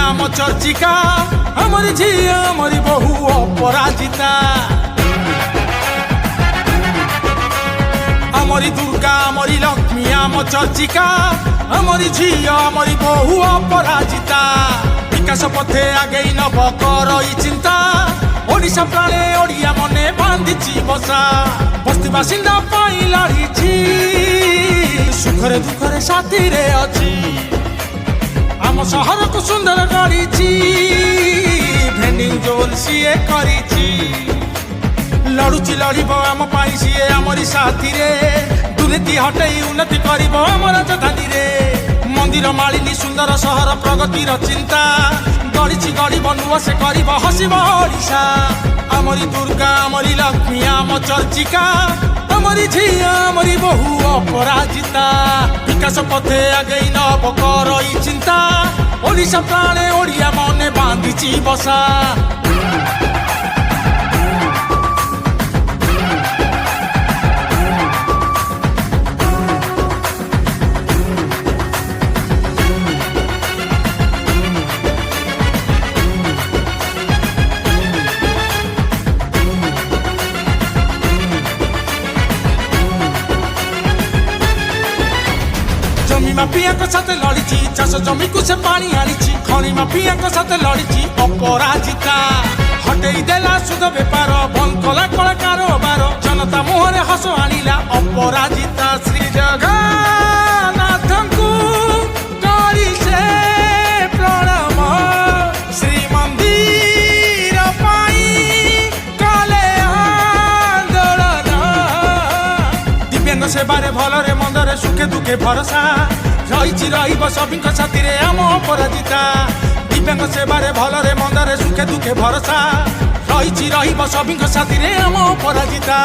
आम चर्चिका हमरी झिया हमरी बहु अपराजिता हमरी दुर्गा हमरी लक्ष्मी आम चर्चिका हमरी झिया हमरी बहु अपराजिता विकास पथे आगे नब कर चिंता ओडिशा प्राणे ओडिया मने बांधिची बसा बस्ती बासिंदा पाई लड़ीची सुखरे दुखरे साथी रे अच्छी आम शहर को सुंदर करीची भेंडिंग जोल सीए करीची लड़ुची लड़ब आम पाई सीए आमरी साथी रे दुर्नीति हटई उन्नति करिब आम राजधानी रे मंदिर मालिनी सुंदर शहर प्रगतिर चिंता गढ़ी गढ़ब नुआ से कर हसब ओडिशा आमरी दुर्गा आमरी लक्ष्मी आम चर्चिका आमरी झिया आमरी बहु अपराजिता विकास पथे आगे नब कर चिंता ओडिशा प्राणे ओडिया मने बांधिची बसा जमी माफिया साथ लड़ी चाष जमी को से पानी आनी खणी माफिया साथ लड़ी अपराजिता हटई देला सुध बेपार बंद कला कला कारोबार जनता मुहरे हस आनिला अपराजिता श्री जगन्नाथ को करी से प्रणाम श्रीमंदिर पाई काले आंदोलन दिव्यांग सेवारे भलरे मंदरे सुखे दुखे भरसा रही रही सभी साथी रे आम अपराजिता दिव्यांग सेवारे भलरे मंदरे सुखे दुखे भरसा रही रही सभी साथी रे आम अपराजिता।